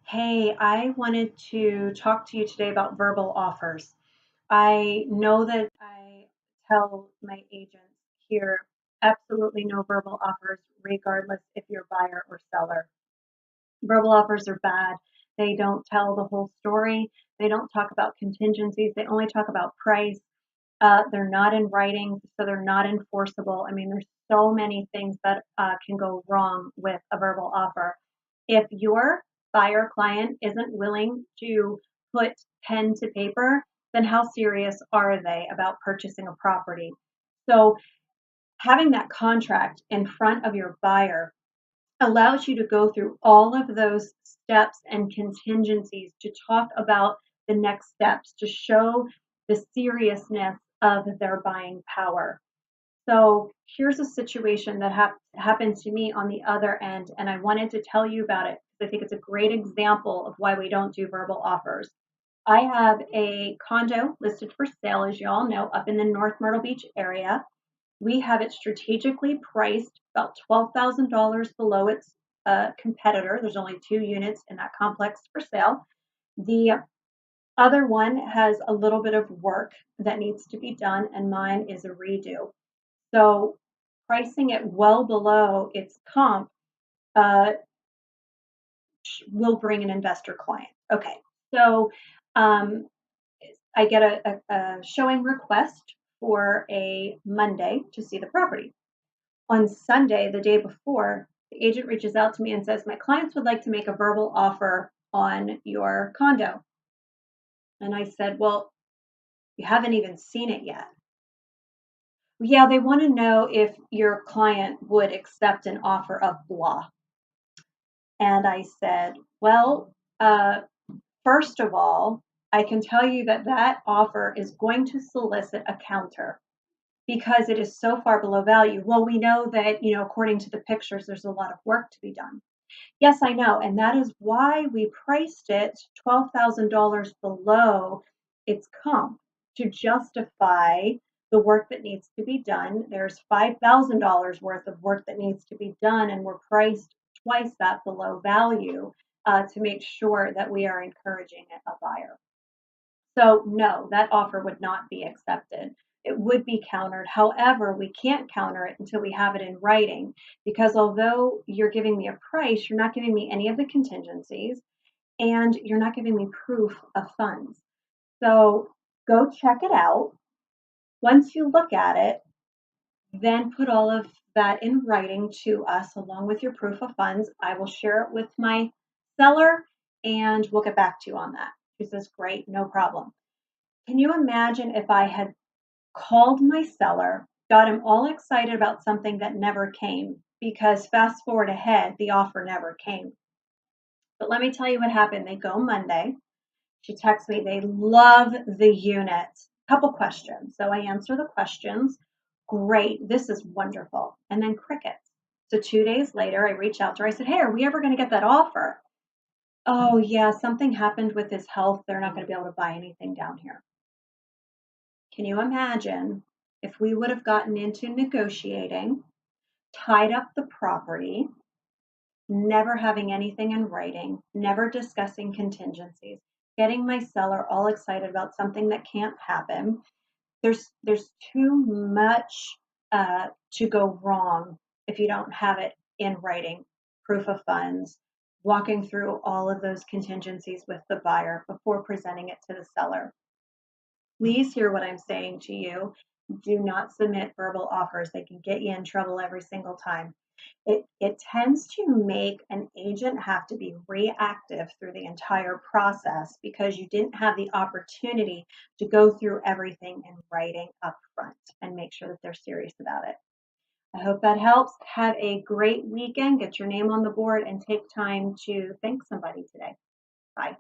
Hey, I wanted to talk to you today about verbal offers. I know that I tell my agents here absolutely no verbal offers, regardless if you're buyer or seller. Verbal offers are bad. They don't tell the whole story. They don't talk about contingencies. They only talk about price. They're not in writing, so they're not enforceable. I mean, there's so many things that can go wrong with a verbal offer. If your buyer client isn't willing to put pen to paper, then how serious are they about purchasing a property? So, having that contract in front of your buyer allows you to go through all of those steps and contingencies to talk about the next steps to show the seriousness of their buying power. So here's a situation that happened to me on the other end, and I wanted to tell you about it because I think it's a great example of why we don't do verbal offers. I have a condo listed for sale, as you all know, up in the North Myrtle Beach area. We have it strategically priced about $12,000 below its competitor. There's only 2 units in that complex for sale. The other one has a little bit of work that needs to be done, and mine is a redo. So pricing it well below its comp uh, will bring an investor client. Okay, so um, I get a showing request for a Monday to see the property. On Sunday, the day before, the agent reaches out to me and says, my clients would like to make a verbal offer on your condo. And I said, well, you haven't even seen it yet. Yeah, they want to know if your client would accept an offer of blah. And I said, well, uh, first of all, I can tell you that that offer is going to solicit a counter because it is so far below value. Well, we know that, according to the pictures, there's a lot of work to be done. Yes, I know. And that is why we priced it $12,000 below its comp to justify the work that needs to be done. There's $5,000 worth of work that needs to be done, and we're priced twice that below value to make sure that we are encouraging a buyer. So, no, that offer would not be accepted. It would be countered. However, we can't counter it until we have it in writing because although you're giving me a price, you're not giving me any of the contingencies and you're not giving me proof of funds. So, go check it out. Once you look at it, then put all of that in writing to us along with your proof of funds. I will share it with my seller and we'll get back to you on that. She says, great, no problem. Can you imagine if I had called my seller, got him all excited about something that never came? Because fast forward ahead, the offer never came. But let me tell you what happened. They go Monday. She texts me, they love the unit. Couple questions. So I answer the questions. Great, this is wonderful. And then crickets. So 2 days later, I reach out to her. I said, hey, are we ever going to get that offer? Oh, yeah, something happened with his health. They're not going to be able to buy anything down here. Can you imagine if we would have gotten into negotiating, tied up the property, never having anything in writing, never discussing contingencies, getting my seller all excited about something that can't happen? There's too much to go wrong if you don't have it in writing, proof of funds, walking through all of those contingencies with the buyer before presenting it to the seller. Please hear what I'm saying to you. Do not submit verbal offers. They can get you in trouble every single time. It tends to make an agent have to be reactive through the entire process because you didn't have the opportunity to go through everything in writing up front and make sure that they're serious about it. I hope that helps. Have a great weekend. Get your name on the board and take time to thank somebody today. Bye.